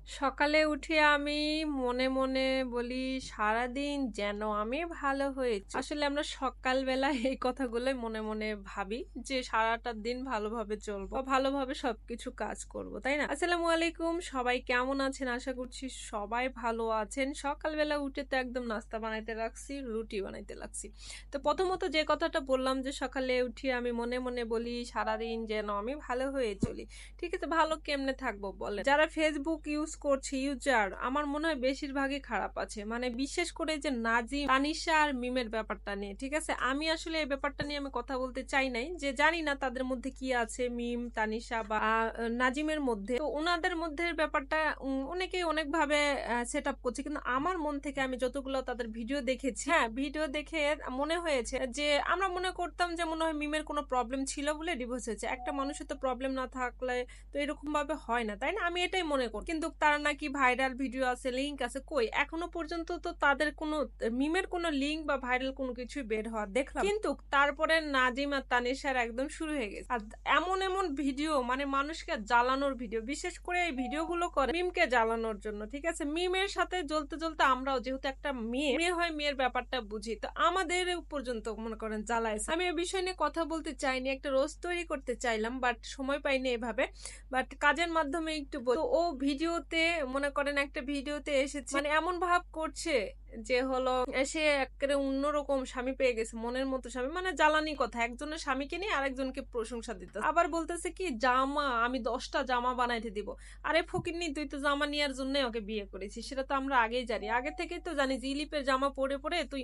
সকালে উঠে আমি মনে মনে বলি সারাদিন যেন আমি ভালো হয়েছি। আসলে আমরা সকালবেলা এই কথাগুলোই মনে মনে ভাবি যে সারাটা দিন ভালোভাবে চলবো, ভালোভাবে সবকিছু কাজ করব, তাই না? আসসালামু আলাইকুম, সবাই কেমন আছেন? আশা করছি সবাই ভালো আছেন। সকালবেলা উঠে তো একদম নাস্তা বানাইতে লাগছি, রুটি বানাইতে লাগছি। তো প্রথমত যে কথাটা বললাম যে সকালে উঠে আমি মনে মনে বলি সারাদিন যেন আমি ভালো হয়ে চলি। ঠিক আছে, ভালো কেমনে থাকবো বলেন? যারা ফেসবুক ইউজ করছে ইউজার, আমার মনে হয় বেশিরভাগই খারাপ আছে। মানে বিশেষ করে যে নাজিম, তানিশা আর মিমের ব্যাপারটা নিয়ে। ঠিক আছে, আমি আসলে এই ব্যাপারটা নিয়ে আমি কথা বলতে চাই নাই, যে জানি না তাদের মধ্যে কি আছে, মিম, তানিশা বা নাজিমের মধ্যে। তো ওনাদের মধ্যে ব্যাপারটা অনেকেই অনেক ভাবে সেট আপ করছে, কিন্তু আমার মন থেকে আমি যতগুলো তাদের ভিডিও দেখেছি, হ্যাঁ, ভিডিও দেখে মনে হয়েছে যে আমরা মনে করতাম যে মনে হয় মিমের কোনো প্রবলেম ছিল বলে ডিভোর্স হয়েছে। একটা মানুষের তো প্রবলেম না থাকলে তো এরকম ভাবে হয় না, তাই না? আমি এটাই মনে করি। কিন্তু তারা নাকি ভাইরাল ভিডিও আছে, লিঙ্ক আছে, কই এখনো পর্যন্ত তো তাদের কোনো মিমের কোনো লিঙ্ক বা ভাইরাল কোনো কিছু বের হওয়া দেখলাম। কিন্তু তারপরে নাজিম আর তানিশার একদম শুরু হয়ে গেছে আর এমন এমন ভিডিও, মানে মানুষকে জ্বালানোর ভিডিও। বিশেষ করে এই ভিডিওগুলো করে মিমকে জ্বালানোর জন্য। ঠিক আছে, মিমের সাথে জ্বলতে জ্বলতে আমরাও যেহেতু একটা মেয়ে হয়, মেয়ের ব্যাপারটা বুঝি, তো আমাদের পর্যন্ত মনে করেন জ্বালাইছে। আমি এই বিষয় নিয়ে কথা বলতে চাইনি, একটা রোজ তৈরি করতে চাইলাম, বাট সময় পাইনি এভাবে, বাট কাজের মাধ্যমে একটু তো ও ভিডিওতে মনে করেন একটা ভিডিওতে এসেছে, মানে এমন ভাব করছে যে হলো সে একেবারে অন্যরকম স্বামী পেয়ে গেছে, মনের মতো স্বামী। মানে জ্বালানি কথা, একজনের স্বামীকে নিয়ে আরেকজনকে প্রশংসা দিতে, আবার বলতেছে কি জামা আমি 10টা জামা বানাইতে দিব। আরে ফকিন্নি, তুই তো জামা নেওয়ার জন্য ওকে বিয়ে করেছিস, সেটা তো আমরা আগেই জানি, আগে থেকেই তো জানি যে ইলিপের জামা পরে পরে তুই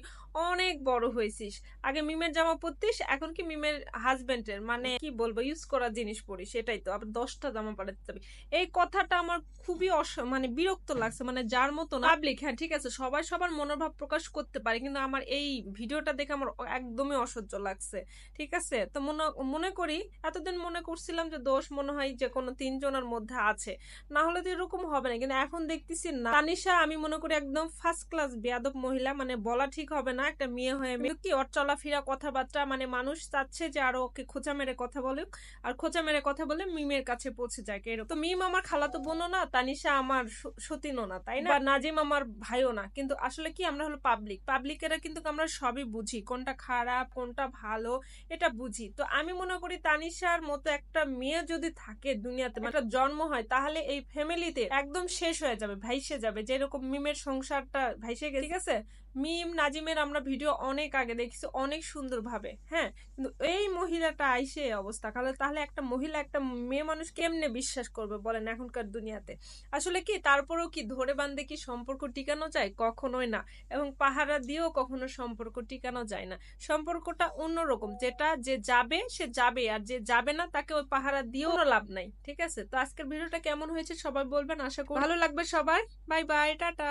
অনেক বড় হয়েছিস। আগে মিমের জামা পরতিস, এখন কি মিমের হাজবেন্ডের, মানে কি বলবো, ইউজ করা জিনিস পরিস, সেটাই তো, আবার 10টা জামা পাঠাতে যাবি। এই কথাটা আমার খুবই মানে বিরক্ত লাগছে। মানে যার মতো পাবলিক, হ্যাঁ ঠিক আছে, সবাই সবার মনোভাব প্রকাশ করতে পারে, কিন্তু আমার এই ভিডিওটা দেখে আমার একদমই অসহ্য লাগছে। ঠিক আছে, তো মনে করি এতদিন মনে করছিলাম যে দোষ মনে হয় যে কোনো 3জনের মধ্যে আছে, না হলে তো এরকম হবে না। কিন্তু এখন দেখতেছি না, তানিশা আমি মনে করি একদম ফার্স্ট ক্লাস বেয়াদব মহিলা। মানে বলা ঠিক হবে না, একটা মেয়ে হয়ে কি ওর চলাফেরা কথাবার্তা, মানে মানুষ চাচ্ছে যে আরো ওকে খোঁচা মেরে কথা বলুক, আর খোঁচা মেরে কথা বলে মিমের কাছে পৌঁছে যায়। তো মিম আমার খালাতো বোনও না, তানিশা আমার সতীনও না, তাই না, বা নাজিম আমার ভাইও না। কিন্তু আসলে কি আমরা হলো পাবলিকেরা, কিন্তু আমরা সবই বুঝি, কোনটা খারাপ কোনটা ভালো এটা বুঝি। তো আমি মনে করি তানিশার মতো একটা মেয়ে যদি থাকে দুনিয়াতে, একটা জন্ম হয়, তাহলে এই ফ্যামিলিতে একদম শেষ হয়ে যাবে, ভাইসে যাবে, যেরকম মিমের সংসারটা ভাইসে গেছে। ঠিক আছে, মিম নাজিমের আমরা ভিডিও অনেক আগে দেখছি অনেক সুন্দর ভাবে, হ্যাঁ, কিন্তু এই মহিলাটা আইসে অবস্থা, তাহলে একটা মহিলা একটা মেয়ে মানুষ কেমনে বিশ্বাস করবে বলেন এখনকার দুনিয়াতে? আসলে কি তারপরেও কি ধরে বান্ধে কি সম্পর্ক টিকানো যায়? কখনোই না। এবং পাহারা দিয়েও কখনো সম্পর্ক টিকানো যায় না। সম্পর্কটা অন্যরকম, যেটা যে যাবে সে যাবে, আর যে যাবে না তাকে ওই পাহারা দিয়েও কোনো লাভ নাই। ঠিক আছে, তো আজকের ভিডিওটা কেমন হয়েছে সবাই বলবেন, আশা করি ভালো লাগবে সবার। Bye bye, tata.